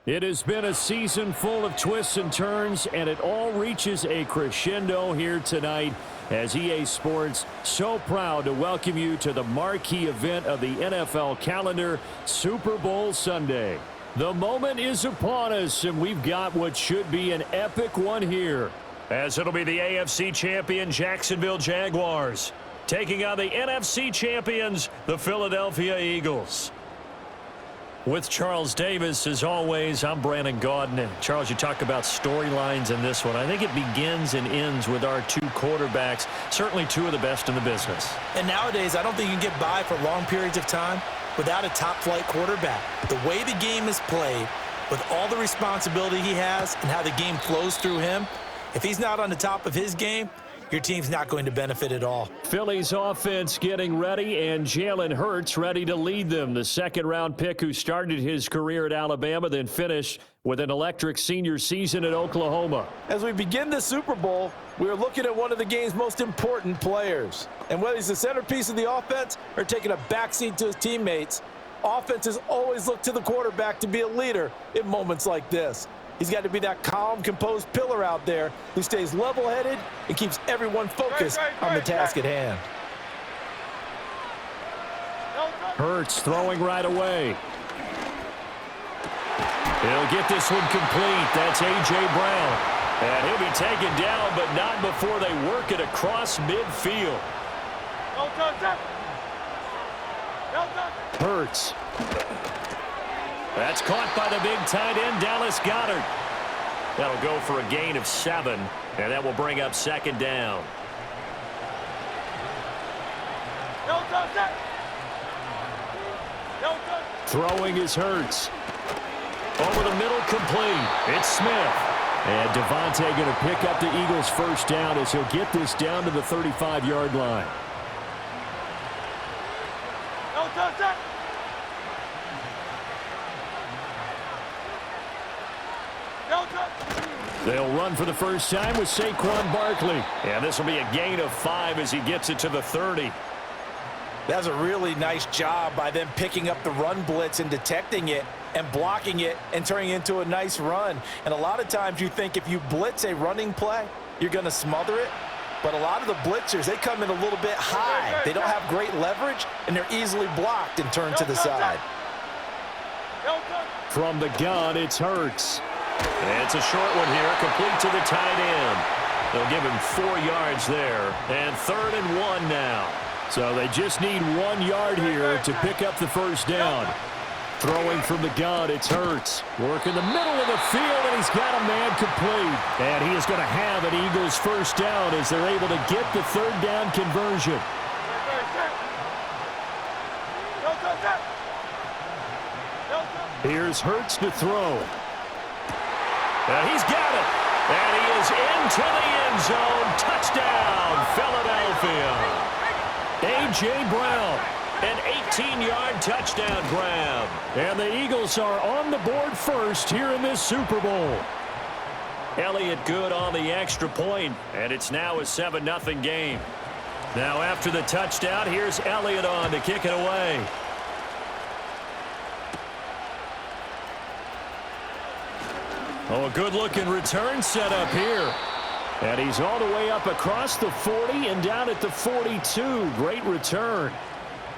It has been a season full of twists and turns, and it all reaches a crescendo here tonight as EA Sports so proud to welcome you to the marquee event of the NFL calendar, Super Bowl Sunday. The moment is upon us, and we've got what should be an epic one here, as it'll be the AFC champion Jacksonville Jaguars taking on the NFC champions, the Philadelphia Eagles. With Charles Davis, as always, I'm Brandon Gaudin. And Charles, you talk about storylines in this one. I think it begins and ends with our two quarterbacks, certainly two of the best in the business. And nowadays, I don't think you can get by for long periods of time without a top-flight quarterback. The way the game is played, with all the responsibility he has and how the game flows through him, if he's not on the top of his game, your team's not going to benefit at all. Philly's offense getting ready, and Jalen Hurts ready to lead them. The second-round pick who started his career at Alabama, then finished with an electric senior season at Oklahoma. As we begin the Super Bowl, we're looking at one of the game's most important players. And whether he's the centerpiece of the offense or taking a backseat to his teammates, offenses always look to the quarterback to be a leader in moments like this. He's got to be that calm, composed pillar out there who stays level-headed and keeps everyone focused on the task at hand. Hurts throwing right away. He'll get this one complete. That's A.J. Brown. And he'll be taken down, but not before they work it across midfield. Hurts. That's caught by the big tight end, Dallas Goedert. That'll go for a gain of 7, and that will bring up second down. Throwing is Hurts. Over the middle, complete. It's Smith. And Devontae going to pick up the Eagles' first down as he'll get this down to the 35-yard line. They'll run for the first time with Saquon Barkley. And this will be a gain of 5 as he gets it to the 30. That's a really nice job by them picking up the run blitz and detecting it and blocking it and turning it into a nice run. And a lot of times you think if you blitz a running play, you're going to smother it. But a lot of the blitzers, they come in a little bit high. They don't have great leverage, and they're easily blocked and turned to the side. From the gun, it's Hurts. And it's a short one here, complete to the tight end. They'll give him 4 yards there, and 3rd and 1 now. So they just need 1 yard here to pick up the first down. Throwing from the gun, it's Hurts. Working the middle of the field, and he's got a man complete. And he is going to have an Eagles first down as they're able to get the 3rd down conversion. Here's Hurts to throw. He's got it. And he is into the end zone. Touchdown, Philadelphia. A.J. Brown, an 18-yard touchdown grab. And the Eagles are on the board first here in this Super Bowl. Elliott good on the extra point, and it's now a 7-0 game. Now after the touchdown, here's Elliott on to kick it away. Oh, a good-looking return set up here. And he's all the way up across the 40 and down at the 42. Great return.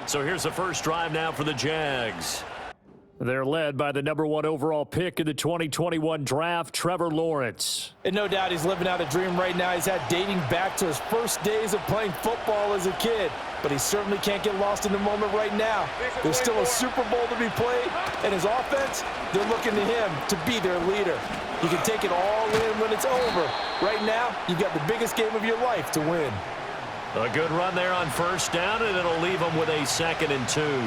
So here's the first drive now for the Jags. They're led by the #1 overall pick in the 2021 draft, Trevor Lawrence. And no doubt he's living out a dream right now he's had dating back to his first days of playing football as a kid. But he certainly can't get lost in the moment right now. There's still a Super Bowl to be played, and his offense, they're looking to him to be their leader. You can take it all in when it's over. Right now, you've got the biggest game of your life to win. A good run there on first down, and it'll leave them with a 2nd and 2.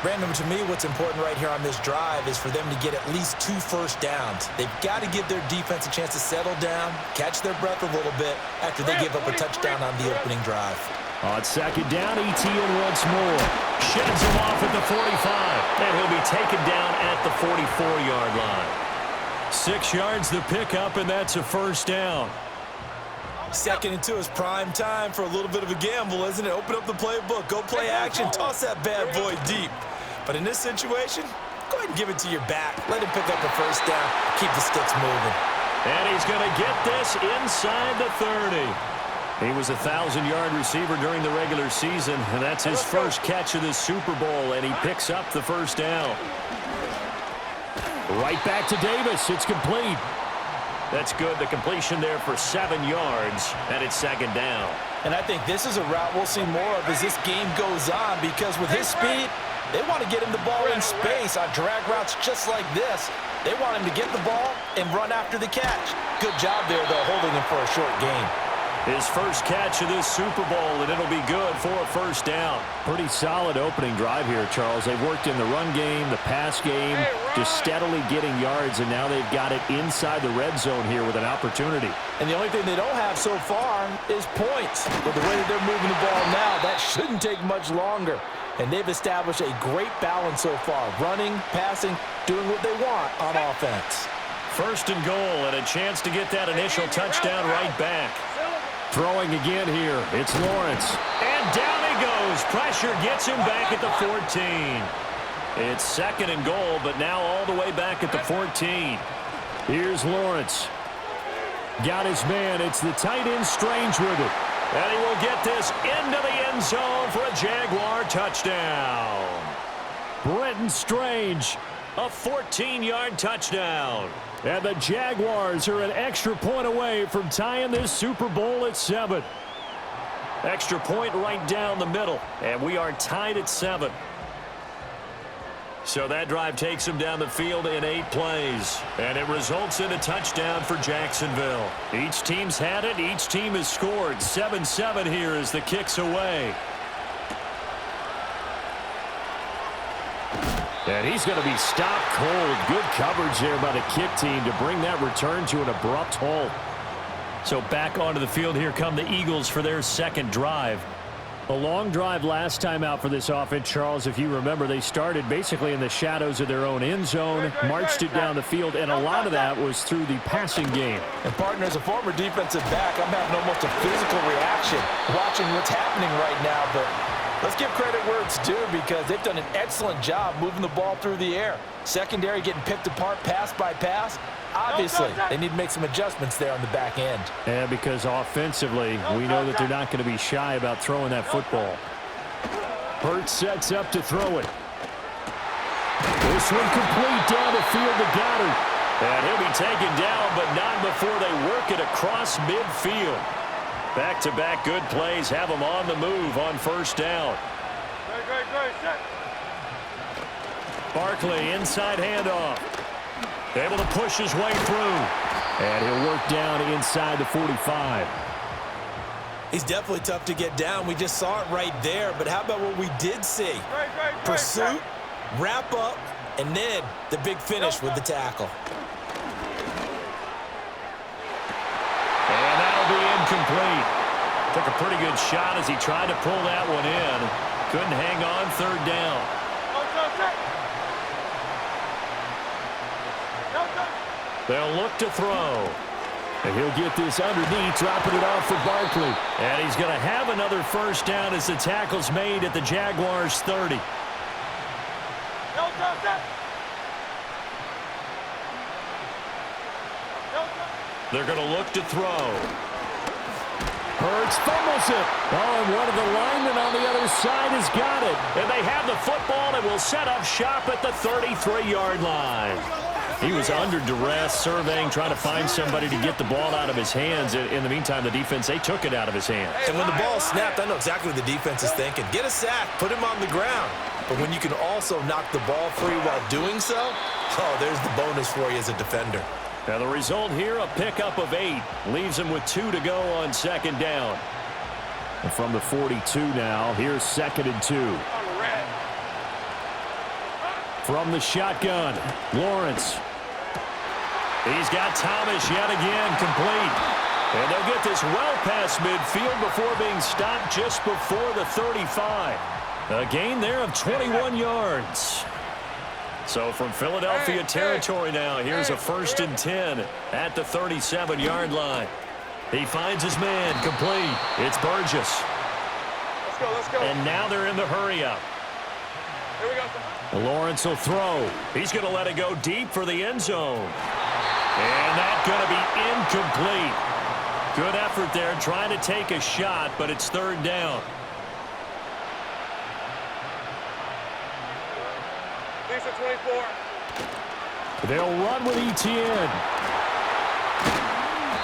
Brandon, to me, what's important right here on this drive is for them to get at least 2 first downs. They've got to give their defense a chance to settle down, catch their breath a little bit after they give up a touchdown on the opening drive. On 2nd down, ETN once more. Sheds him off at the 45, and he'll be taken down at the 44-yard line. 6 yards the pickup, and that's a first down. 2nd and 2 is prime time for a little bit of a gamble, isn't it? Open up the playbook, go play action, toss that bad boy deep. But in this situation, Go ahead and give it to your back. Let him pick up a first down. Keep the sticks moving. And he's going to get this inside the 30. He was a 1,000-yard receiver during the regular season, and that's his first catch of the Super Bowl, and he picks up the first down. Right back to Davis. It's complete. That's good. The completion there for 7 yards, and it's second down. And I think this is a route we'll see more of as this game goes on, because with his speed, they want to get him the ball in space on drag routes just like this. They want him to get the ball and run after the catch. Good job there, though, holding him for a short gain. His first catch of this Super Bowl, and it'll be good for a first down. Pretty solid opening drive here, Charles. They've worked in the run game, the pass game, just steadily getting yards, and now they've got it inside the red zone here with an opportunity. And the only thing they don't have so far is points. But the way that they're moving the ball now, that shouldn't take much longer. And they've established a great balance so far. Running, passing, doing what they want on offense. First and goal, and a chance to get that initial touchdown right back. Throwing again here. It's Lawrence. And down he goes. Pressure gets him back at the 14. It's second and goal, but now all the way back at the 14. Here's Lawrence. Got his man. It's the tight end Strange with it. And he will get this into the end zone for a Jaguar touchdown. Brenton Strange, a 14-yard touchdown. And the Jaguars are an extra point away from tying this Super Bowl at 7. Extra point right down the middle, and we are tied at 7. So that drive takes them down the field in 8 plays, and it results in a touchdown for Jacksonville. Each team's had it. Each team has scored. 7-7 here as the kick's away. And he's going to be stopped cold. Good coverage there by the kick team to bring that return to an abrupt halt. So back onto the field, here come the Eagles for their second drive. A long drive last time out for this offense, Charles. If you remember, they started basically in the shadows of their own end zone, marched it down the field, and a lot of that was through the passing game. And, partner, as a former defensive back, I'm having almost a physical reaction watching what's happening right now, but let's give credit where it's due, because they've done an excellent job moving the ball through the air. Secondary getting picked apart pass by pass. Obviously, they need to make some adjustments there on the back end. Yeah, because offensively, we know that they're not going to be shy about throwing that football. Hurts sets up to throw it. This one complete down the field to Goddard. And he'll be taken down, but not before they work it across midfield. Back-to-back good plays have them on the move on first down. Barkley, inside handoff. Able to push his way through. And he'll work down inside the 45. He's definitely tough to get down. We just saw it right there. But how about what we did see? Pursuit, wrap up, and then the big finish with the tackle. And that'll be incomplete. Took a pretty good shot as he tried to pull that one in. Couldn't hang on, third down. They'll look to throw. And he'll get this underneath, dropping it off for Barkley. And he's going to have another first down as the tackle's made at the Jaguars' 30. They're going to look to throw. Hurts fumbles it. Oh, and one of the linemen on the other side has got it. And they have the football and will set up shop at the 33-yard line. He was under duress, surveying, trying to find somebody to get the ball out of his hands. In the meantime, the defense, they took it out of his hands. And when the ball snapped, I know exactly what the defense is thinking. Get a sack, put him on the ground. But when you can also knock the ball free while doing so, oh, there's the bonus for you as a defender. Now the result here, a pickup of 8. Leaves him with 2 to go on second down. And from the 42 now, here's second and 2. From the shotgun, Lawrence. He's got Thomas yet again complete. And they'll get this well past midfield before being stopped just before the 35. A gain there of 21 yards. So from Philadelphia territory now, here's a 1st and 10 at the 37-yard line. He finds his man complete. It's Burgess. Let's go. And now they're in the hurry-up. Here we go. Lawrence will throw. He's going to let it go deep for the end zone. And that's going to be incomplete. Good effort there trying to take a shot, but it's third down. Lisa 24. They'll run with Etienne.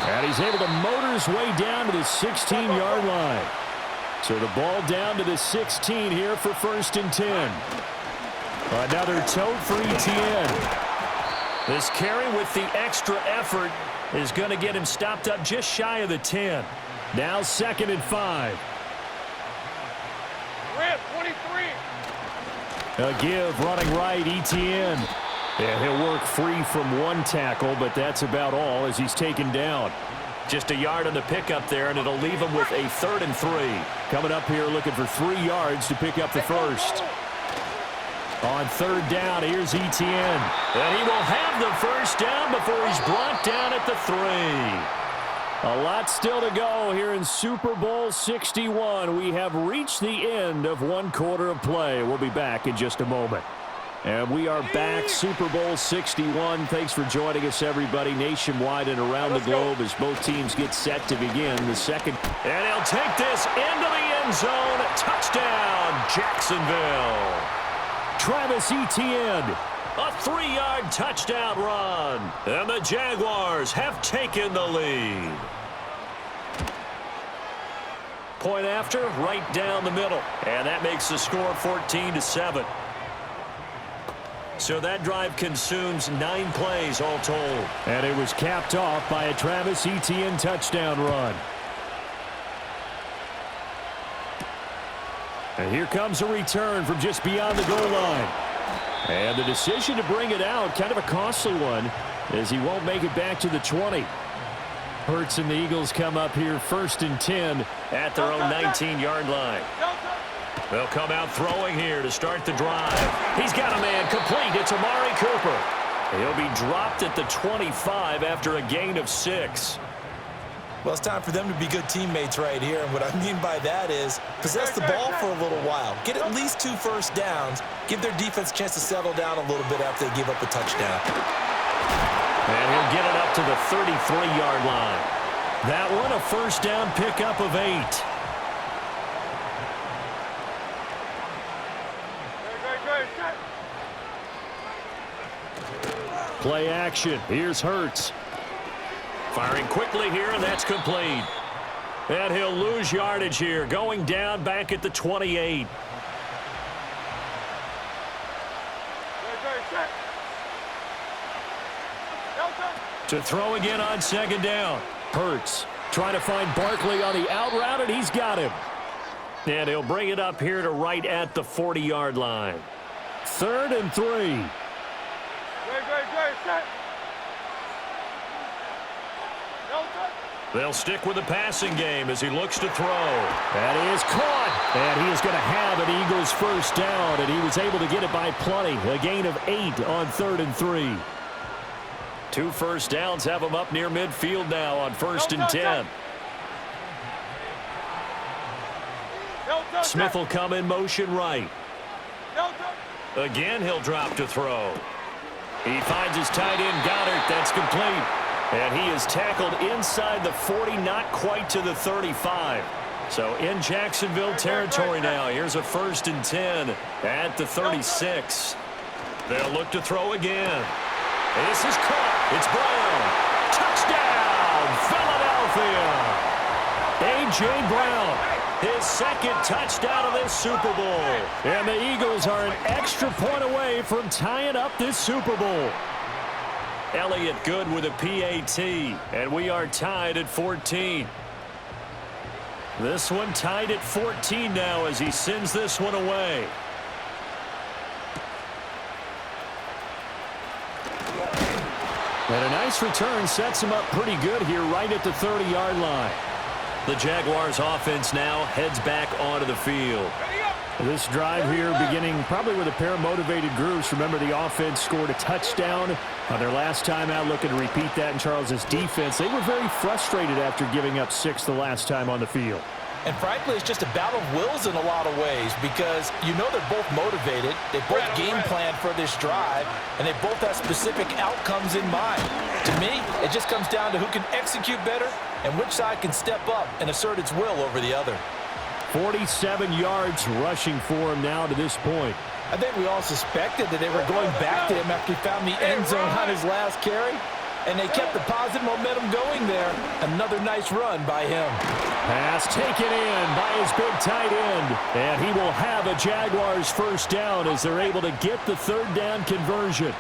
And he's able to motor his way down to the 16-yard line. So the ball down to the 16 here for 1st and 10. Another tote for Etienne. This carry with the extra effort is going to get him stopped up just shy of the 10. Now 2nd and 5. Red 23. A give running right, Etienne. And he'll work free from one tackle, but that's about all as he's taken down. Just a yard on the pickup there, and it'll leave him with a 3rd and 3. Coming up here looking for 3 yards to pick up the first. On 3rd down, here's Etienne. And he will have the first down before he's brought down at the 3. A lot still to go here in Super Bowl 61. We have reached the end of 1 quarter of play. We'll be back in just a moment. And we are back, Super Bowl 61. Thanks for joining us, everybody, nationwide and around the globe as both teams get set to begin the second. And he'll take this into the end zone. Touchdown, Jacksonville. Travis Etienne, a 3-yard touchdown run. And the Jaguars have taken the lead. Point after, right down the middle. And that makes the score 14-7. So that drive consumes 9 plays all told. And it was capped off by a Travis Etienne touchdown run. And here comes a return from just beyond the goal line. And the decision to bring it out, kind of a costly one, as he won't make it back to the 20. Hurts and the Eagles come up here 1st and 10 at their own 19-yard line. They'll come out throwing here to start the drive. He's got a man complete. It's Amari Cooper. He'll be dropped at the 25 after a gain of 6. Well, it's time for them to be good teammates right here. And what I mean by that is possess the ball for a little while. Get at least 2 first downs. Give their defense a chance to settle down a little bit after they give up a touchdown. And he'll get it up to the 33-yard line. That one a first down pickup of 8. Play action. Here's Hurts. Firing quickly here, and that's complete. And he'll lose yardage here, going down back at the 28. To throw again on 2nd down. Hurts trying to find Barkley on the out route, and he's got him. And he'll bring it up here to right at the 40-yard line. 3rd and 3. They'll stick with the passing game as he looks to throw. That is caught. And he is going to have an Eagles first down, and he was able to get it by plenty. A gain of 8 on 3rd and 3. 2 first downs have him up near midfield now on 1st and 10. Smith will come in motion right. Again, he'll drop to throw. He finds his tight end, Goddard. That's complete. And he is tackled inside the 40, not quite to the 35. So in Jacksonville territory now. Here's a 1st and 10 at the 36. They'll look to throw again. This is caught. It's Brown. Touchdown, Philadelphia. A.J. Brown. His 2nd touchdown of this Super Bowl. And the Eagles are an extra point away from tying up this Super Bowl. Elliott good with a PAT. And we are tied at 14. This one tied at 14 now as he sends this one away. And a nice return sets him up pretty good here right at the 30-yard line. The Jaguars offense now heads back onto the field. This drive here beginning probably with a pair of motivated groups. Remember, the offense scored a touchdown on their last time out, looking to repeat that in Charles's defense. They were very frustrated after giving up 6 the last time on the field. And frankly, it's just a battle of wills in a lot of ways because you know they're both motivated. They both game plan for this drive, and they both have specific outcomes in mind. To me, it just comes down to who can execute better and which side can step up and assert its will over the other. 47 yards rushing for him now to this point. I think we all suspected that they were going back to him after he found the end zone on his last carry, and they kept the positive momentum going there. Another nice run by him. Pass taken in by his big tight end, and he will have a Jaguars first down as they're able to get the third down conversion.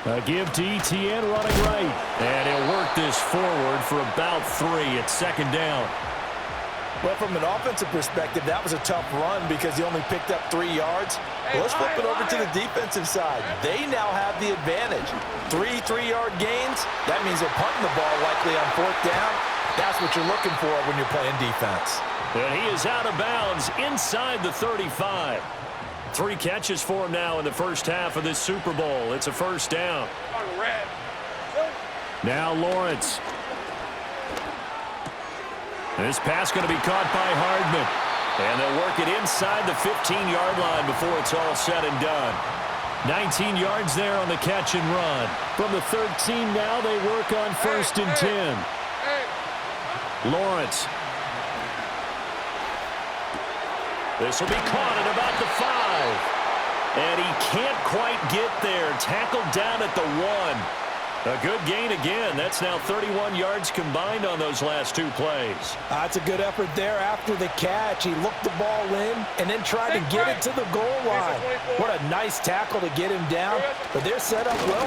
A give to Etienne running right, and he'll work this forward for about 3 at second down. Well, from an offensive perspective, that was a tough run because he only picked up 3 yards. Well, let's flip it over to the defensive side. They now have the advantage. 3 3-yard gains, that means they're punting the ball likely on 4th down. That's what you're looking for when you're playing defense. And he is out of bounds inside the 35. 3 catches for him now in the first half of this Super Bowl. It's a first down. Now Lawrence. This pass going to be caught by Hardman. And they'll work it inside the 15-yard line before it's all said and done. 19 yards there on the catch and run. From the 13 now, they work on 1st and 10. Lawrence. This will be caught at about the 5. And he can't quite get there. Tackled down at the 1. A good gain again. That's now 31 yards combined on those last 2 plays. That's a good effort there after the catch. He looked the ball in and then tried to get it to the goal line. What a nice tackle to get him down, but they're set up well.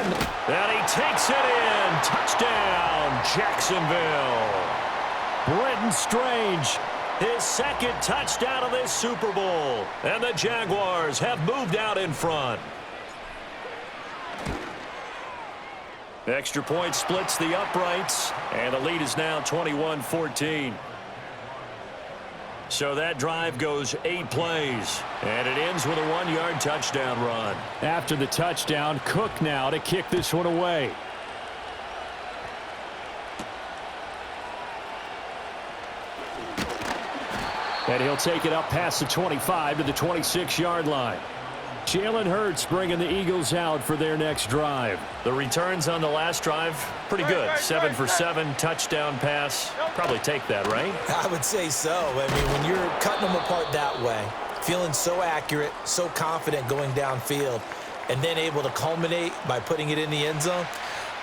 And he takes it in. Touchdown, Jacksonville. Brenton Strange, his 2nd touchdown of this Super Bowl. And the Jaguars have moved out in front. Extra point splits the uprights, and the lead is now 21-14. So that drive goes 8 plays, and it ends with a 1-yard touchdown run. After the touchdown, Cook now to kick this one away. And he'll take it up past the 25 to the 26-yard line. Jalen Hurts bringing the Eagles out for their next drive. The returns on the last drive, pretty good. 7 for 7, touchdown pass. Probably take that, right? I would say so. I mean, when you're cutting them apart that way, feeling so accurate, so confident going downfield, and then able to culminate by putting it in the end zone,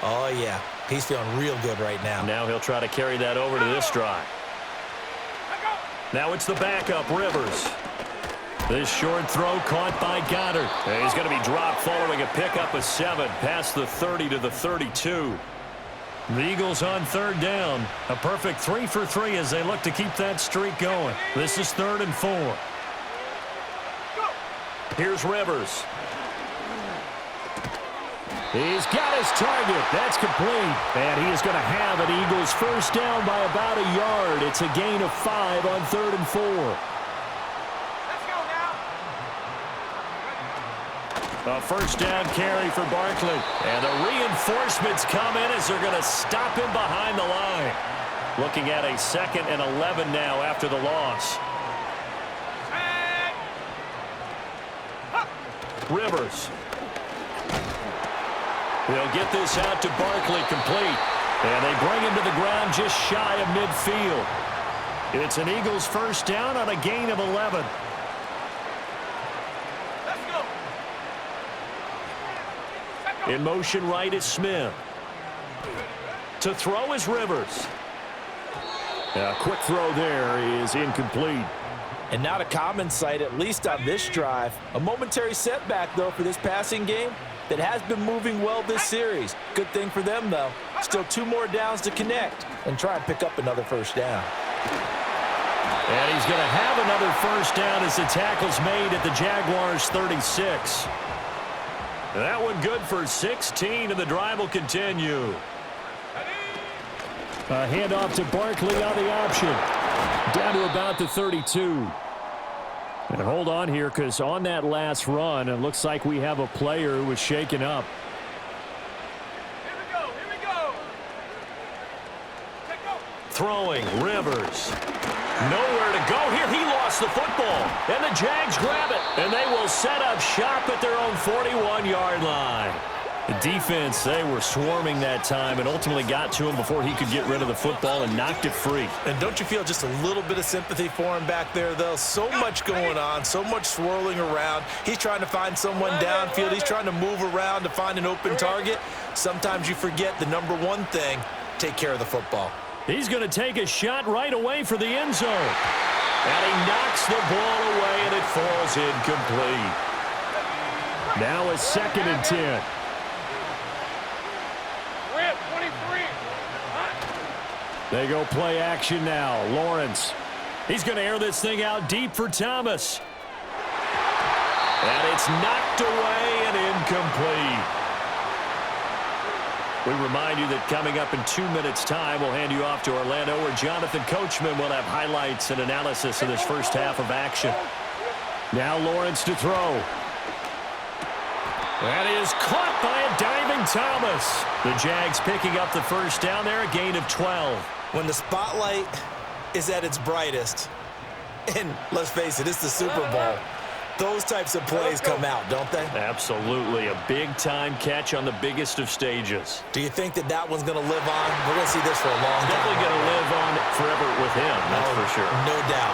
oh, yeah, he's feeling real good right now. Now he'll try to carry that over to this drive. Now it's the backup, Rivers. This short throw caught by Goddard. And he's going to be dropped following a pickup of 7 past the 30 to the 32. The Eagles on 3rd down. A perfect 3 for 3 as they look to keep that streak going. This is 3rd and 4. Here's Rivers. He's got his target. That's complete. And he is going to have an Eagles first down by about a yard. It's a gain of 5 on 3rd and 4. A first down carry for Barkley. And the reinforcements come in as they're going to stop him behind the line. Looking at a 2nd and 11 now after the loss. Rivers. They'll get this out to Barkley complete. And they bring him to the ground just shy of midfield. It's an Eagles first down on a gain of 11. In motion right is Smith. To throw is Rivers. A quick throw there is incomplete. And not a common sight, at least on this drive. A momentary setback, though, for this passing game that has been moving well this series. Good thing for them, though. Still 2 more downs to connect and try and pick up another first down. And he's going to have another first down as the tackle's made at the Jaguars' 36. That one good for 16, and the drive will continue. A handoff to Barkley on the option. Down to about the 32. And hold on here, because on that last run, it looks like we have a player who was shaken up. Here we go. Check go. Throwing, Rivers. Nowhere to go here. He lost the football. And the Jags grab it. And they will set up shop at their own 41-yard line. The defense, they were swarming that time and ultimately got to him before he could get rid of the football and knocked it free. And don't you feel just a little bit of sympathy for him back there, though? So much going on, so much swirling around. He's trying to find someone downfield. He's trying to move around to find an open target. Sometimes you forget the number one thing, take care of the football. He's going to take a shot right away for the end zone. And he knocks the ball away, and it falls incomplete. Now a 2nd and 10. They go play action now. Lawrence. He's going to air this thing out deep for Thomas. And it's knocked away and incomplete. We remind you that coming up in 2 minutes' time, we'll hand you off to Orlando, where Jonathan Coachman will have highlights and analysis of this first half of action. Now Lawrence to throw. That is caught by a diving Thomas. The Jags picking up the first down there, a gain of 12. When the spotlight is at its brightest, and let's face it, it's the Super Bowl, those types of plays come out, don't they? Absolutely. A big-time catch on the biggest of stages. Do you think that that one's going to live on? We're going to see this for a long time. Definitely going to live on forever with him, that's for sure. No doubt.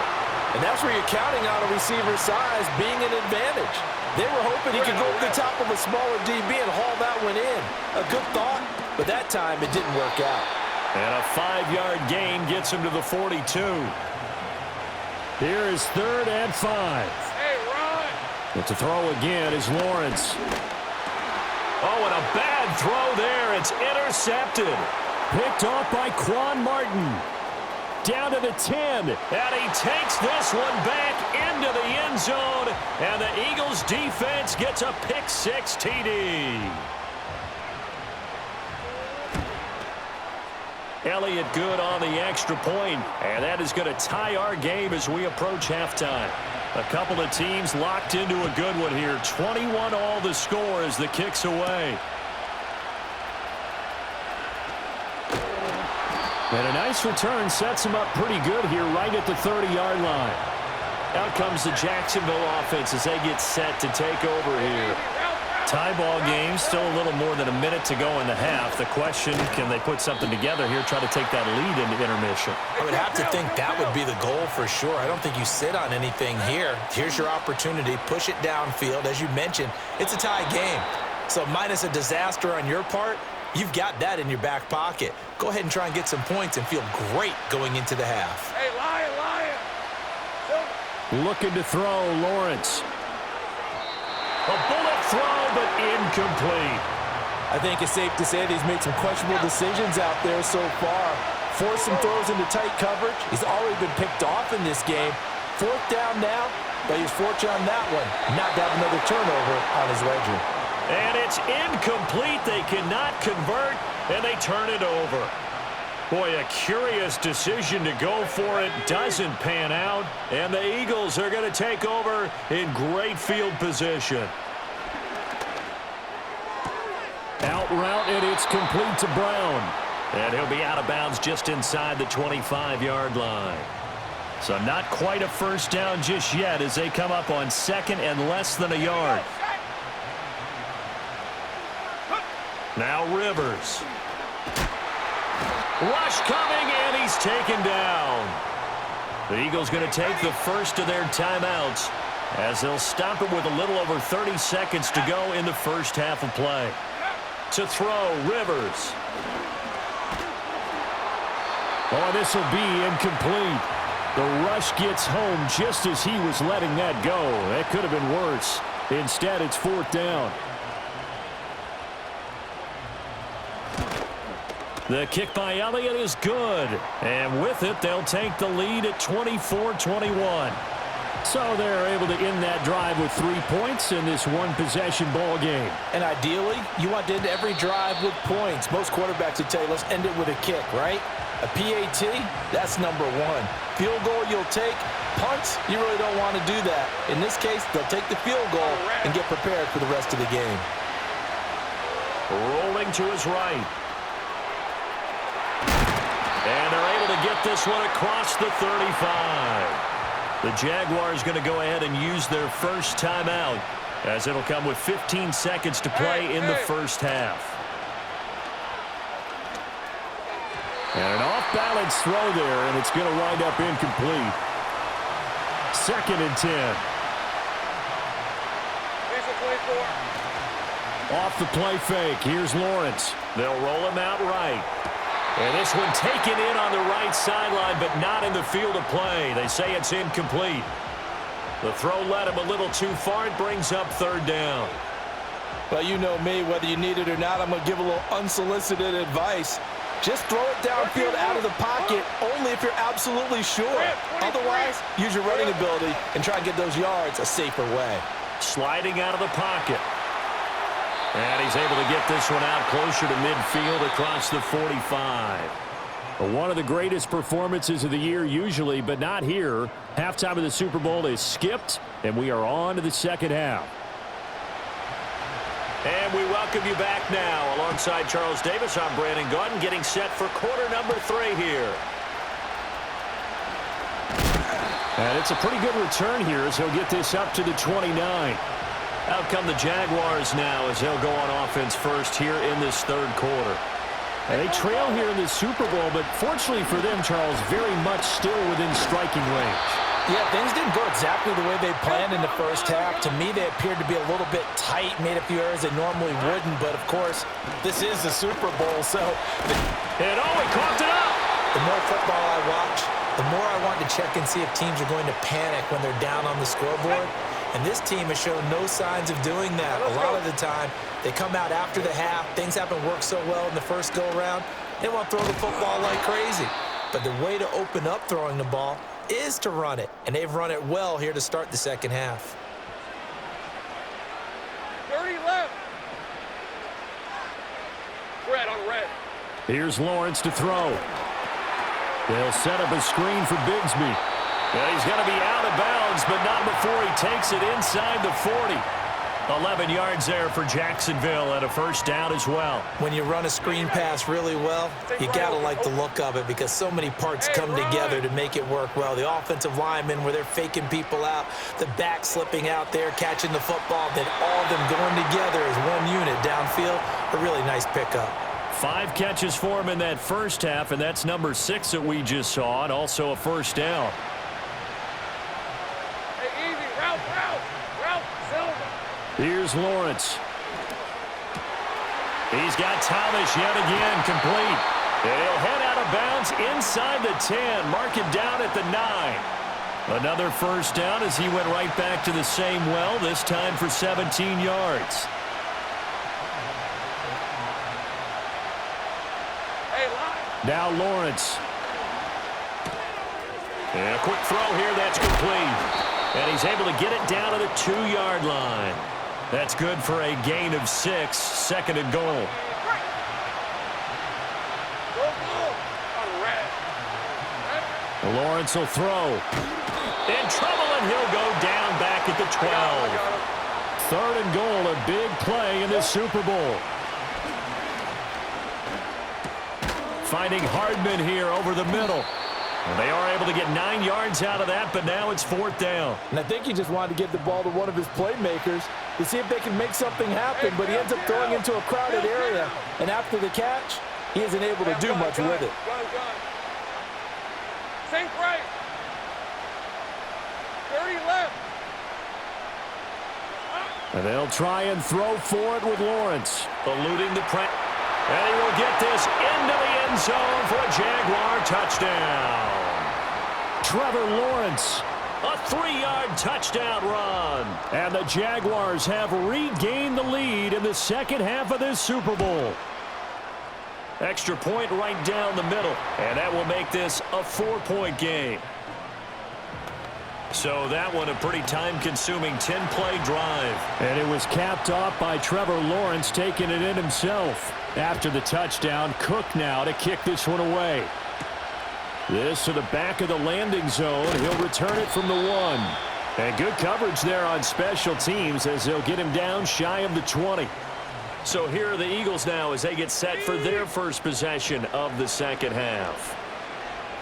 And that's where you're counting on a receiver's size being an advantage. They were hoping he could go over the top of a smaller DB and haul that one in. A good thought, but that time it didn't work out. And a 5-yard gain gets him to the 42. Here is 3rd and 5. Hey, run! But to throw again is Lawrence. Oh, and a bad throw there. It's intercepted. Picked off by Quan Martin. Down to the 10. And he takes this one back into the end zone. And the Eagles defense gets a pick-6 TD. Elliott good on the extra point, and that is going to tie our game as we approach halftime. A couple of teams locked into a good one here. 21 all the score as the kick's away. And a nice return sets him up pretty good here right at the 30-yard line. Out comes the Jacksonville offense as they get set to take over here. Tie ball game, still a little more than a minute to go in the half. The question, can they put something together here, try to take that lead into intermission? I would have to think that would be the goal for sure. I don't think you sit on anything here. Here's your opportunity. Push it downfield. As you mentioned, it's a tie game. So minus a disaster on your part, you've got that in your back pocket. Go ahead and try and get some points and feel great going into the half. Hey, Lion! Looking to throw, Lawrence. A bullet throw, but incomplete. I think it's safe to say that he's made some questionable decisions out there so far. Forced some throws into tight coverage. He's already been picked off in this game. 4th down now, but he's fortunate on that one not to have another turnover on his ledger. And it's incomplete. They cannot convert, and they turn it over. Boy, a curious decision to go for it. Doesn't pan out, and the Eagles are going to take over in great field position. Out route, and it's complete to Brown. And he'll be out of bounds just inside the 25-yard line. So not quite a first down just yet as they come up on 2nd and less than a yard. Now Rivers. Rush coming, and he's taken down. The Eagles going to take the first of their timeouts as they'll stop it with a little over 30 seconds to go in the first half of play. To throw, Rivers. Oh, this will be incomplete. The rush gets home just as he was letting that go. That could have been worse. Instead, it's 4th down. The kick by Elliott is good. And with it, they'll take the lead at 24-21. So they're able to end that drive with 3 points in this one-possession ball game. And ideally, you want to end every drive with points. Most quarterbacks would tell you, let's end it with a kick, right? A PAT, that's number 1. Field goal you'll take. Punts, you really don't want to do that. In this case, they'll take the field goal and get prepared for the rest of the game. Rolling to his right. And they're able to get this one across the 35. The Jaguars going to go ahead and use their first timeout, as it'll come with 15 seconds to play in the first half. And an off-balance throw there, and it's going to wind up incomplete. 2nd and 10. Off the play fake. Here's Lawrence. They'll roll him out right. And this one taken in on the right sideline, but not in the field of play. They say it's incomplete. The throw led him a little too far. It brings up 3rd down. Well, you know me, whether you need it or not, I'm going to give a little unsolicited advice. Just throw it downfield out of the pocket only if you're absolutely sure. Otherwise, use your running ability and try and get those yards a safer way. Sliding out of the pocket. And he's able to get this one out closer to midfield across the 45. One of the greatest performances of the year usually, but not here. Halftime of the Super Bowl is skipped, and we are on to the second half. And we welcome you back now. Alongside Charles Davis, I'm Brandon Gaudin, getting set for quarter number 3 here. And it's a pretty good return here as he'll get this up to the 29. Out come the Jaguars now as they'll go on offense first here in this 3rd quarter. And they trail here in the Super Bowl, but fortunately for them, Charles, very much still within striking range. Yeah, things didn't go exactly the way they planned in the first half. To me, they appeared to be a little bit tight, made a few errors they normally wouldn't. But, of course, this is the Super Bowl, so... And, he coughed it up! The more football I watch, the more I want to check and see if teams are going to panic when they're down on the scoreboard. And this team has shown no signs of doing that. A lot of the time, they come out after the half. Things haven't worked so well in the first go-around. They want to throw the football like crazy. But the way to open up throwing the ball is to run it. And they've run it well here to start the second half. 30 left. Red on red. Here's Lawrence to throw. They'll set up a screen for Bigsby. Yeah, he's going to be out of bounds, but not before he takes it inside the 40. 11 yards there for Jacksonville and a first down as well. When you run a screen pass really well, you got to like the look of it because so many parts come together to make it work well. The offensive linemen where they're faking people out, the back slipping out there, catching the football, then all of them going together as one unit downfield. A really nice pickup. 5 catches for him in that first half, and that's number 6 that we just saw, and also a first down. Here's Lawrence. He's got Thomas yet again complete. And he'll head out of bounds inside the 10. Mark it down at the 9. Another first down as he went right back to the same well, this time for 17 yards. Now Lawrence. And a quick throw here, that's complete. And he's able to get it down to the 2-yard line. That's good for a gain of 6, 2nd and goal. Lawrence will throw. In trouble, and he'll go down back at the 12. 3rd and goal, a big play in the Super Bowl. Finding Hardman here over the middle. And they are able to get 9 yards out of that, but now it's 4th down. And I think he just wanted to get the ball to one of his playmakers to see if they can make something happen, but he ends up throwing into a crowded area. And after the catch, he isn't able to do much with it. Think right. 30 left. And they'll try and throw for it with Lawrence. Eluding the press. And he will get this into the end zone for a Jaguar touchdown. Trevor Lawrence, a 3-yard touchdown run. And the Jaguars have regained the lead in the second half of this Super Bowl. Extra point right down the middle. And that will make this a 4-point game. So that one a pretty time-consuming 10-play drive. And it was capped off by Trevor Lawrence taking it in himself. After the touchdown, Cook now to kick this one away. This to the back of the landing zone. He'll return it from the 1. And good coverage there on special teams as they'll get him down shy of the 20. So here are the Eagles now as they get set for their first possession of the second half.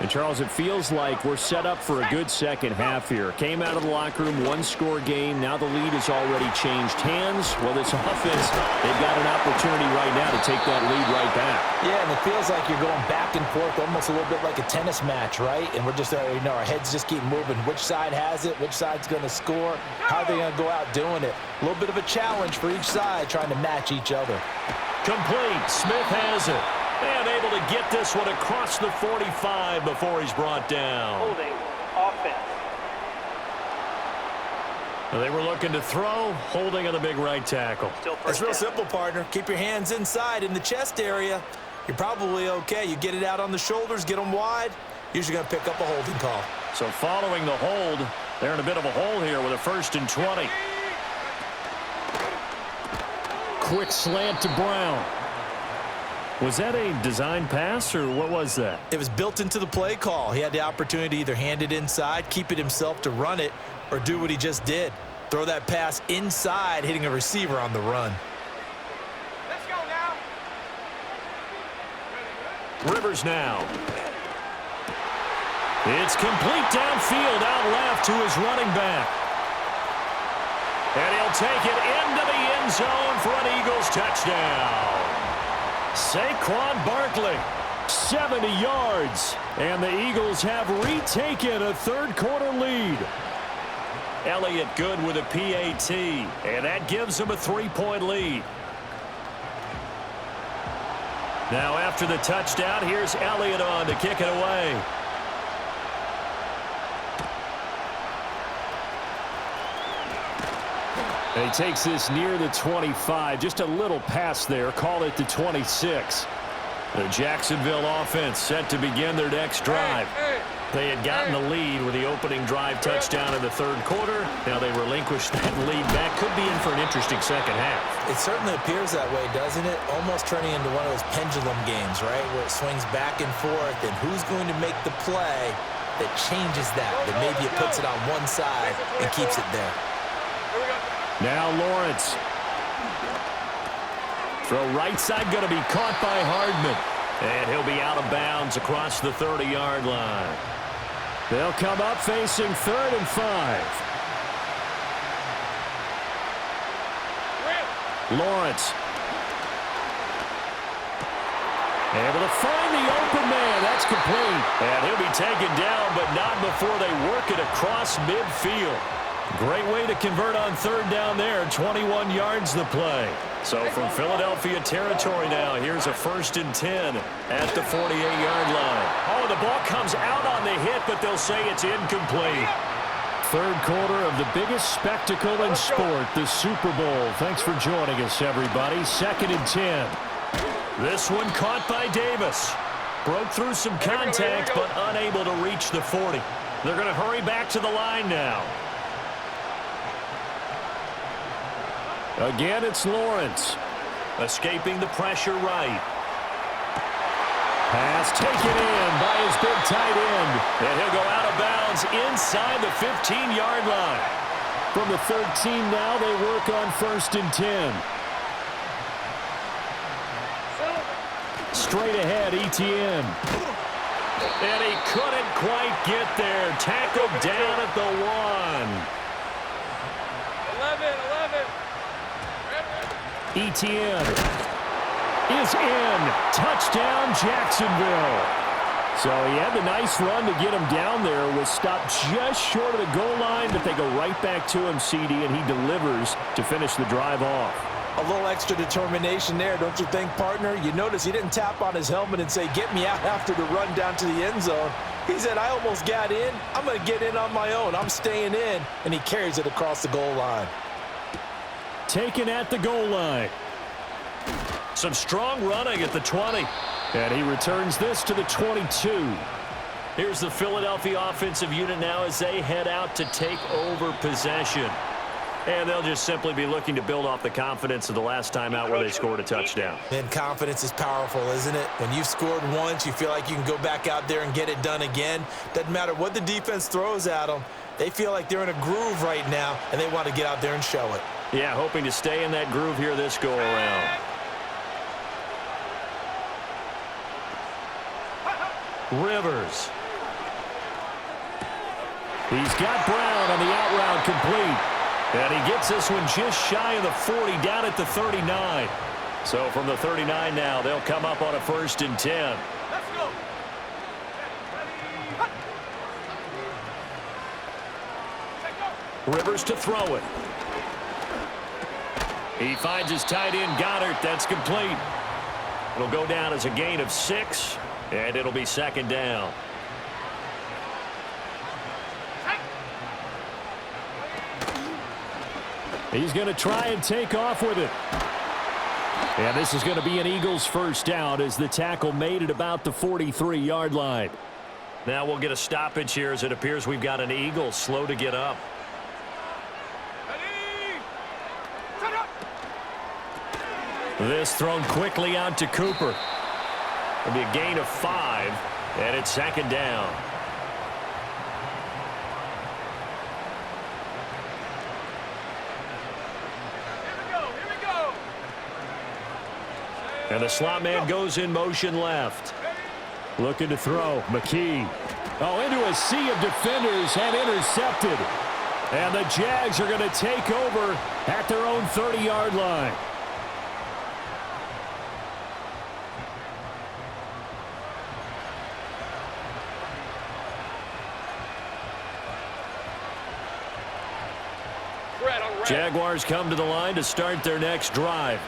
And, Charles, it feels like we're set up for a good second half here. Came out of the locker room, one-score game. Now the lead has already changed hands. Well, this offense, they've got an opportunity right now to take that lead right back. Yeah, and it feels like you're going back and forth almost a little bit like a tennis match, right? And we're just, our heads just keep moving. Which side has it? Which side's going to score? How are they going to go out doing it? A little bit of a challenge for each side trying to match each other. Complete. Smith has it. And able to get this one across the 45 before he's brought down. Holding offense. They were looking to throw, holding on the big right tackle. It's real simple, partner. Keep your hands inside in the chest area. You're probably okay. You get it out on the shoulders, get them wide. Usually going to pick up a holding call. So following the hold, they're in a bit of a hole here with a 1st and 20. Quick slant to Brown. Was that a design pass, or what was that? It was built into the play call. He had the opportunity to either hand it inside, keep it himself to run it, or do what he just did. Throw that pass inside, hitting a receiver on the run. Let's go now. Rivers now. It's complete downfield, out left to his running back. And he'll take it into the end zone for an Eagles touchdown. Saquon Barkley, 70 yards, and the Eagles have retaken a third-quarter lead. Elliott good with a PAT, and that gives him a 3-point lead. Now after the touchdown, here's Elliott on to kick it away. And he takes this near the 25. Just a little pass there. Call it the 26. The Jacksonville offense set to begin their next drive. They had gotten the lead with the opening drive touchdown in the third quarter. Now they relinquished that lead back. Could be in for an interesting second half. It certainly appears that way, doesn't it? Almost turning into one of those pendulum games, right? Where it swings back and forth, and who's going to make the play that changes that maybe it puts it on one side and keeps it there. Now Lawrence. Throw right side going to be caught by Hardman. And he'll be out of bounds across the 30-yard line. They'll come up facing 3rd and 5. Lawrence. Able to find the open man. That's complete. And he'll be taken down, but not before they work it across midfield. Great way to convert on 3rd down there. 21 yards the play. So from Philadelphia territory now, here's a 1st and 10 at the 48-yard line. Oh, the ball comes out on the hit, but they'll say it's incomplete. Third quarter of the biggest spectacle in sport, the Super Bowl. Thanks for joining us, everybody. 2nd and 10. This one caught by Davis. Broke through some contact, but unable to reach the 40. They're going to hurry back to the line now. Again, it's Lawrence. Escaping the pressure right. Pass taken in by his big tight end. And he'll go out of bounds inside the 15-yard line. From the 13 now, they work on 1st and 10. Straight ahead, Etienne. And he couldn't quite get there. Tackled down at the 1. 11. Etienne is in. Touchdown, Jacksonville. So he had the nice run to get him down there. Was stopped just short of the goal line, but they go right back to him, CD, and he delivers to finish the drive off. A little extra determination there, don't you think, partner? You notice he didn't tap on his helmet and say, get me out after the run down to the end zone. He said, I almost got in. I'm going to get in on my own. I'm staying in. And he carries it across the goal line. Taken at the goal line. Some strong running at the 20. And he returns this to the 22. Here's the Philadelphia offensive unit now as they head out to take over possession. And they'll just simply be looking to build off the confidence of the last time out where they scored a touchdown. And confidence is powerful, isn't it? When you've scored once, you feel like you can go back out there and get it done again. Doesn't matter what the defense throws at them. They feel like they're in a groove right now, and they want to get out there and show it. Yeah, hoping to stay in that groove here this go-around. Rivers He's got Brown on the out route complete. And he gets this one just shy of the 40, down at the 39. So from the 39 now, they'll come up on a 1st and 10. Let's go. Rivers to throw it. He finds his tight end, Goddard. That's complete. It'll go down as a gain of 6, and it'll be 2nd down. He's going to try and take off with it. And this is going to be an Eagles 1st down as the tackle made it about the 43-yard line. Now we'll get a stoppage here as it appears we've got an Eagle slow to get up. This thrown quickly out to Cooper. It'll be a gain of 5, and it's 2nd down. Here we go. And the slot man goes in motion left. Looking to throw. McKee. Oh, into a sea of defenders and intercepted. And the Jags are going to take over at their own 30-yard line. Jaguars come to the line to start their next drive.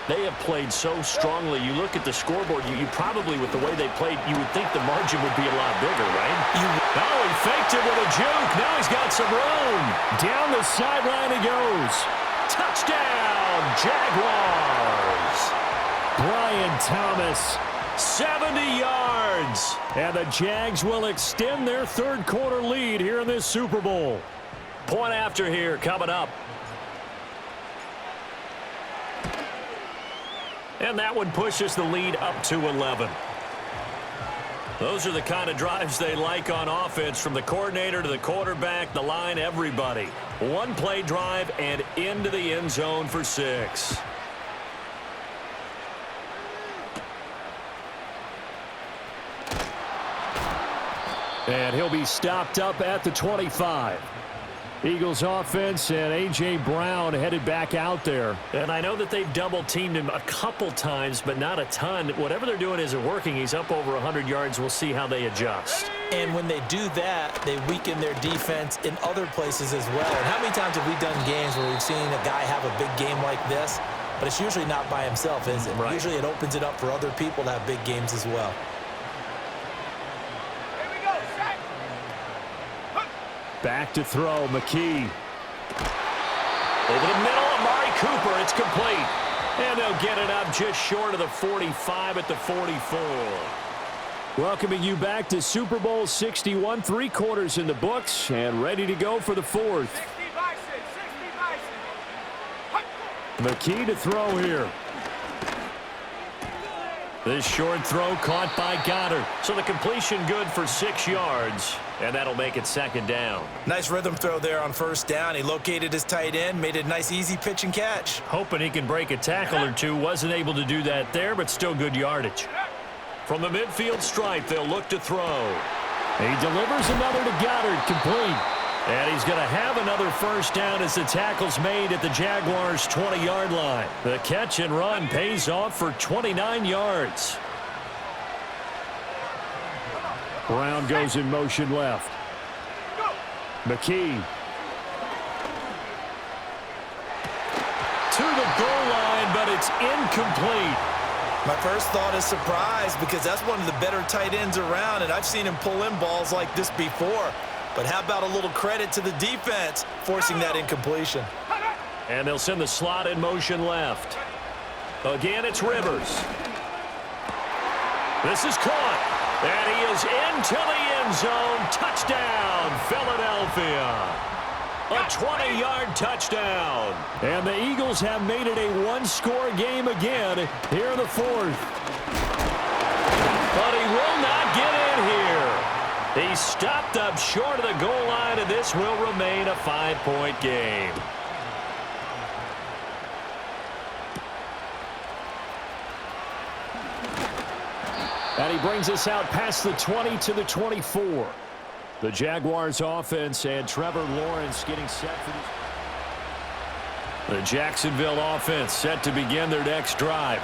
They have played so strongly. You look at the scoreboard, you probably, with the way they played, you would think the margin would be a lot bigger, right? Oh, he faked it with a juke. Now he's got some room. Down the sideline he goes. Touchdown, Jaguars. Brian Thomas, 70 yards. And the Jags will extend their 3rd quarter lead here in this Super Bowl. Point after here coming up. And that one pushes the lead up to 11. Those are the kind of drives they like on offense, from the coordinator to the quarterback, the line, everybody. One play drive and into the end zone for 6. And he'll be stopped up at the 25. Eagles offense and A.J. Brown headed back out there. And I know that they've double-teamed him a couple times, but not a ton. Whatever they're doing isn't working. He's up over 100 yards. We'll see how they adjust. And when they do that, they weaken their defense in other places as well. And how many times have we done games where we've seen a guy have a big game like this, but it's usually not by himself, is it? Right. Usually it opens it up for other people to have big games as well. Back to throw, McKee. Over the middle, Amari Cooper, it's complete. And they'll get it up just short of the 45 at the 44. Welcoming you back to Super Bowl 61, 3 quarters in the books, and ready to go for the 4th. 60 Bison. McKee to throw here. This short throw caught by Goddard. So the completion good for 6 yards. And that'll make it 2nd down. Nice rhythm throw there on 1st down. He located his tight end, made it a nice easy pitch and catch. Hoping he can break a tackle or two. Wasn't able to do that there, but still good yardage. From the midfield stripe, they'll look to throw. He delivers another to Goddard, complete. And he's going to have another 1st down as the tackle's made at the Jaguars' 20-yard line. The catch and run pays off for 29 yards. Brown goes in motion left. McKee. To the goal line, but it's incomplete. My first thought is surprise, because that's one of the better tight ends around, and I've seen him pull in balls like this before. But how about a little credit to the defense forcing that incompletion? And they'll send the slot in motion left. Again, it's Rivers. This is caught. And he is into the end zone. Touchdown, Philadelphia. A 20-yard touchdown. And the Eagles have made it a 1-score game again here in the 4th. But he will not get in here. He's stopped up short of the goal line, and this will remain a 5-point game. And he brings us out past the 20 to the 24. The Jaguars offense and Trevor Lawrence getting set for the Jacksonville offense set to begin their next drive.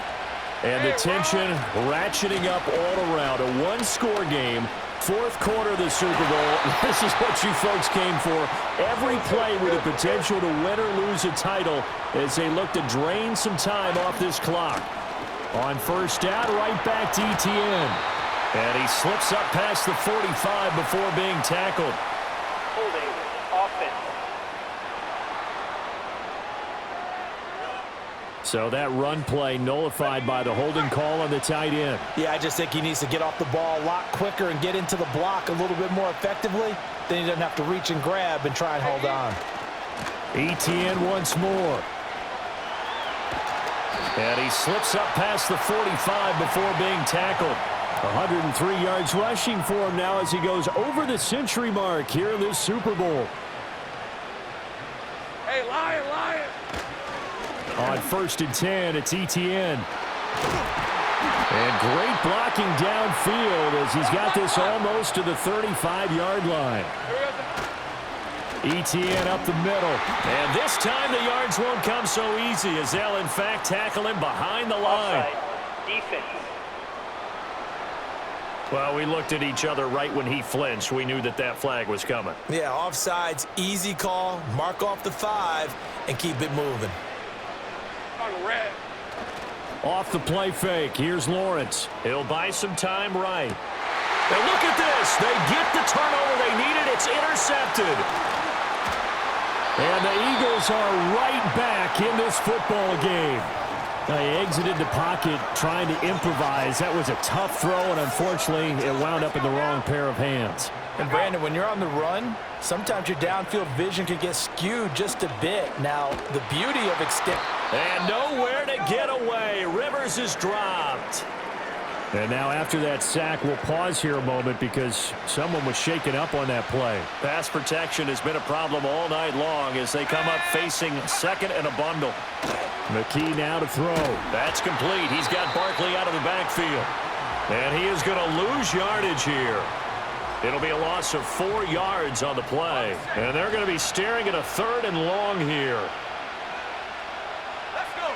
And the tension ratcheting up all around. A one-score game, fourth quarter of the Super Bowl. This is what you folks came for. Every play with the potential to win or lose a title as they look to drain some time off this clock. On first down, right back to Etienne. And he slips up past the 45 before being tackled. Holding offense. So that run play nullified by the holding call on the tight end. Yeah, I just think he needs to get off the ball a lot quicker and get into the block a little bit more effectively. Then he doesn't have to reach and grab and try and hold on. Etienne once more. And he slips up past the 45 before being tackled. 103 yards rushing for him now as he goes over the century mark here in this Super Bowl. Hey, Lion, Lion. On first and 10, it's Etienne. And great blocking downfield as he's got this almost to the 35-yard line. Etienne up the middle. And this time the yards won't come so easy as they'll, in fact, tackle him behind the line. Offside. Defense. Well, we looked at each other right when he flinched. We knew that that flag was coming. Yeah, offsides, easy call. Mark off the 5 and keep it moving. On red. Off the play fake. Here's Lawrence. He'll buy some time right. And look at this. They get the turnover they needed. It's intercepted. And the Eagles are right back in this football game. They exited the pocket trying to improvise. That was a tough throw, and unfortunately, it wound up in the wrong pair of hands. And Brandon, when you're on the run, sometimes your downfield vision can get skewed just a bit. Now, the beauty of extend. And nowhere to get away. Rivers is dropped. And now after that sack, we'll pause here a moment because someone was shaken up on that play. Pass protection has been a problem all night long as they come up facing second and a bundle. McKee now to throw. That's complete. He's got Barkley out of the backfield. And he is going to lose yardage here. It'll be a loss of 4 yards on the play. And they're going to be staring at a third and long here. Let's go.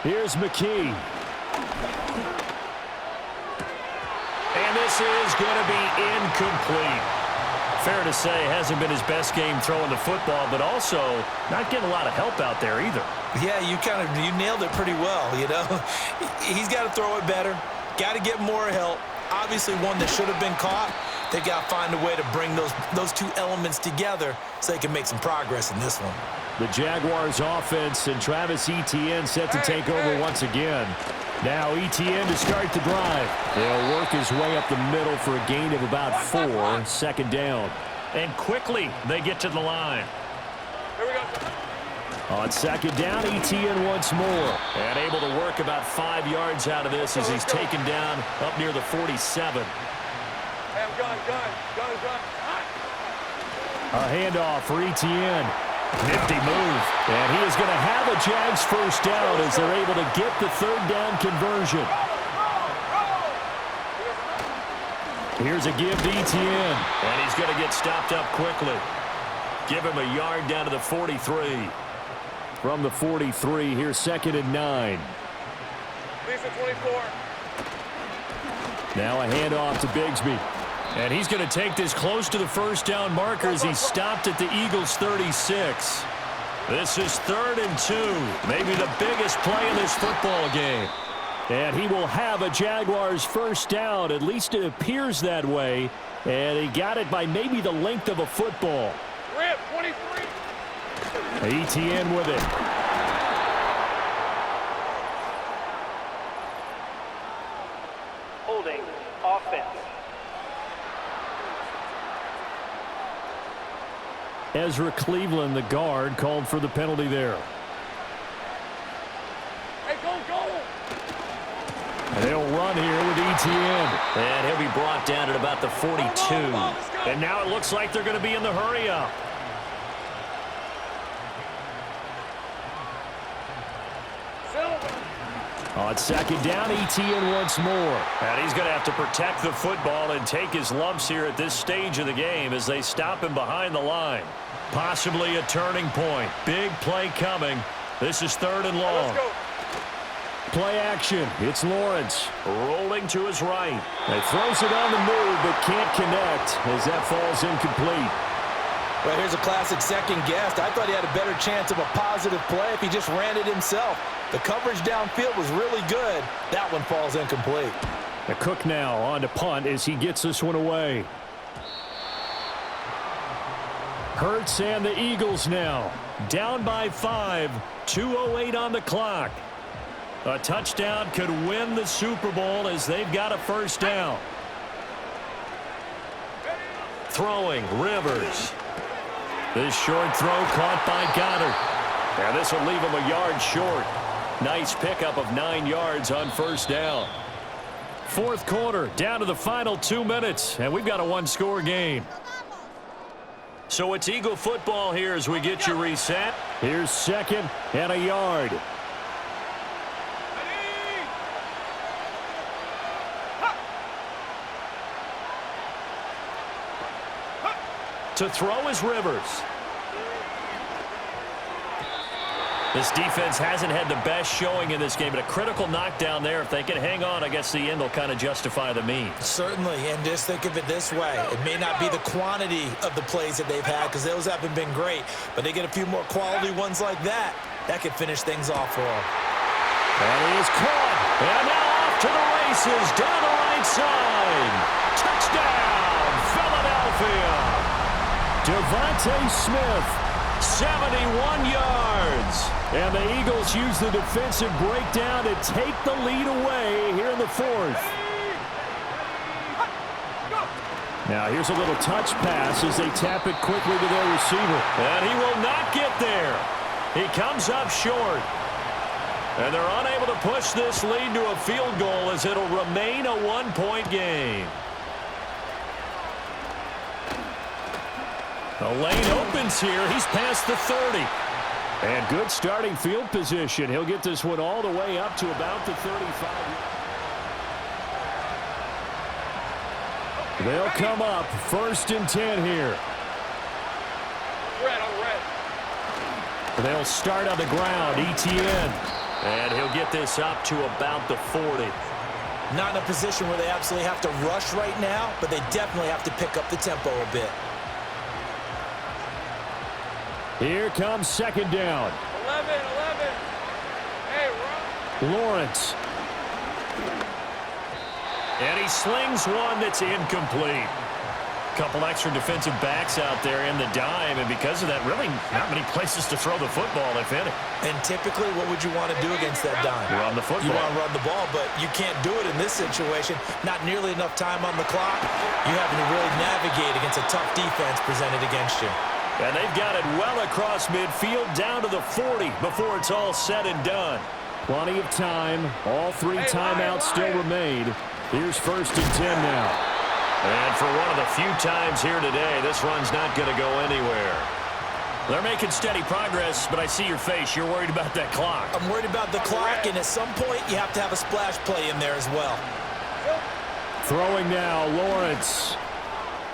Here's McKee. And this is going to be incomplete. Fair to say, hasn't been his best game throwing the football, but also not getting a lot of help out there either. Yeah, you nailed it pretty well, you know. He's got to throw it better. Got to get more help. Obviously one that should have been caught. They've got to find a way to bring those two elements together so they can make some progress in this one. The Jaguars offense and Travis Etienne set to take over once again. Now Etienne to start the drive. He'll work his way up the middle for a gain of about 4, second down. And quickly they get to the line. Here we go. On second down, Etienne once more. And able to work about 5 yards out of this as he's taken down up near the 47. Hey, I'm gun. A handoff for Etienne. Nifty move. And he is going to have a Jags first down as they're able to get the third down conversion. Here's a give to Etienne. And he's going to get stopped up quickly. Give him a yard down to the 43. From the 43, here's second and 9. Lisa 24. Now a handoff to Bigsby. And he's going to take this close to the first down marker as he's stopped at the Eagles' 36. This is 3rd and 2. Maybe the biggest play in this football game. And he will have a Jaguars first down. At least it appears that way. And he got it by maybe the length of a football. Rip 23. Etienne with it. Holding offense. Ezra Cleveland, the guard, called for the penalty there. Hey, go. And they'll run here with Etienne. And he'll be brought down at about the 42. And now it looks like they're going to be in the hurry-up. On second down, ETN once more. And he's going to have to protect the football and take his lumps here at this stage of the game as they stop him behind the line. Possibly a turning point. Big play coming. This is 3rd and long. Let's go. Play action. It's Lawrence. Rolling to his right. He throws it on the move but can't connect as that falls incomplete. Well, here's a classic second guess. I thought he had a better chance of a positive play if he just ran it himself. The coverage downfield was really good. That one falls incomplete. The Cook now on to punt as he gets this one away. Hurts and the Eagles now. Down by 5. 2:08 on the clock. A touchdown could win the Super Bowl as they've got a first down. Throwing, Rivers. This short throw caught by Goddard. And this will leave him a yard short. Nice pickup of 9 yards on first down. 4th quarter, down to the final 2 minutes, and we've got a one-score game. So it's Eagle football here as we get you reset. Here's 2nd and a yard. To throw is Rivers. This defense hasn't had the best showing in this game, but a critical knockdown there. If they can hang on, I guess the end will kind of justify the means. Certainly, and just think of it this way. It may not be the quantity of the plays that they've had because those haven't been great, but they get a few more quality ones like that. That could finish things off for them. And he is caught. And now off to the races down the right side. Touchdown, Philadelphia. Devontae Smith. 71 yards. And the Eagles use the defensive breakdown to take the lead away here in the 4th. Now here's a little touch pass as they tap it quickly to their receiver. And he will not get there. He comes up short. And they're unable to push this lead to a field goal as it'll remain a one-point game. The lane opens here. He's past the 30. And good starting field position. He'll get this one all the way up to about the 35. They'll come up 1st and 10 here. Red on red. They'll start on the ground. ETN. And he'll get this up to about the 40. Not in a position where they absolutely have to rush right now, but they definitely have to pick up the tempo a bit. Here comes 2nd down. 11. Hey, run. Lawrence. And he slings one that's incomplete. Couple extra defensive backs out there in the dime, and because of that, really not many places to throw the football, if any. And typically, what would you want to do against that dime? Run the football. You want to run the ball, but you can't do it in this situation. Not nearly enough time on the clock. You having to really navigate against a tough defense presented against you. And they've got it well across midfield down to the 40 before it's all said and done. Plenty of time. All 3 timeouts still remain. Here's 1st and 10 now. And for one of the few times here today, this run's not going to go anywhere. They're making steady progress, but I see your face. You're worried about that clock. I'm worried about the clock, and at some point, you have to have a splash play in there as well. Throwing now, Lawrence.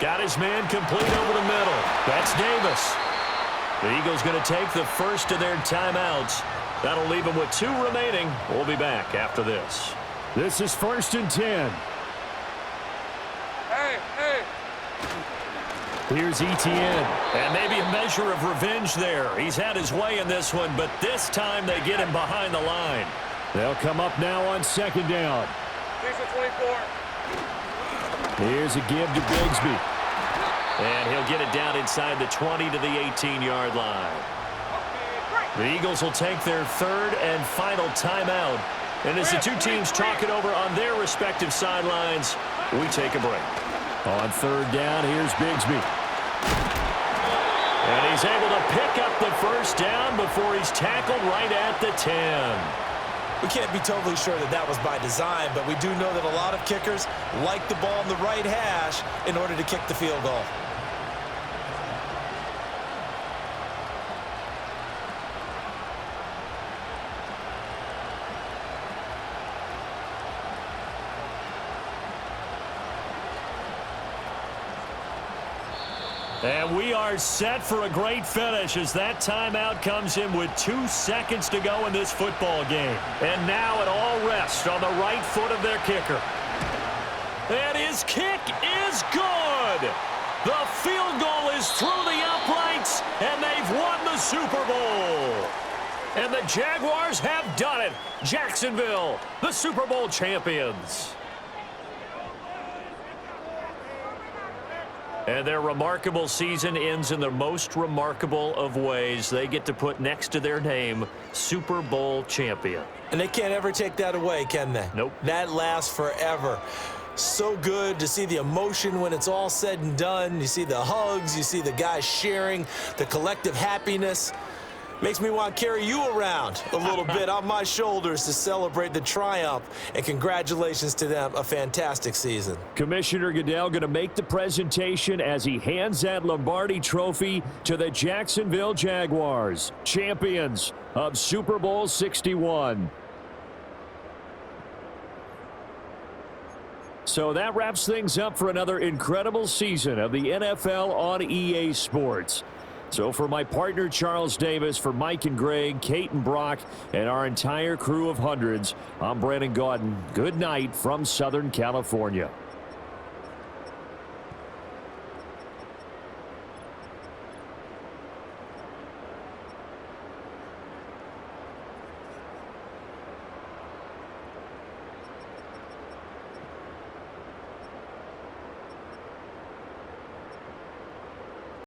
Got his man complete over the middle. That's Davis. The Eagles going to take the first of their timeouts. That'll leave them with 2 remaining. We'll be back after this. This is 1st and 10. Hey. Here's ETN. And maybe a measure of revenge there. He's had his way in this one, but this time they get him behind the line. They'll come up now on 2nd down. These are 24. Here's a give to Bigsby. And he'll get it down inside the 20 to the 18-yard line. The Eagles will take their 3rd and final timeout. And as the 2 teams talk it over on their respective sidelines, we take a break. On 3rd down, here's Bigsby. And he's able to pick up the first down before he's tackled right at the 10. We can't be totally sure that that was by design, but we do know that a lot of kickers like the ball in the right hash in order to kick the field goal. And we are set for a great finish as that timeout comes in with 2 seconds to go in this football game. And now it all rests on the right foot of their kicker. And his kick is good. The field goal is through the uprights, and they've won the Super Bowl. And the Jaguars have done it. Jacksonville, the Super Bowl champions. And their remarkable season ends in the most remarkable of ways. They get to put next to their name, Super Bowl champion. And they can't ever take that away, can they? Nope. That lasts forever. So good to see the emotion when it's all said and done. You see the hugs, you see the guys sharing, the collective happiness. Makes me want to carry you around a little bit on my shoulders to celebrate the triumph. And congratulations to them. A fantastic season. Commissioner Goodell going to make the presentation as he hands that Lombardi trophy to the Jacksonville Jaguars, champions of Super Bowl 61. So that wraps things up for another incredible season of the NFL on EA Sports. So for my partner, Charles Davis, for Mike and Greg, Kate and Brock, and our entire crew of hundreds, I'm Brandon Gaudin. Good night from Southern California.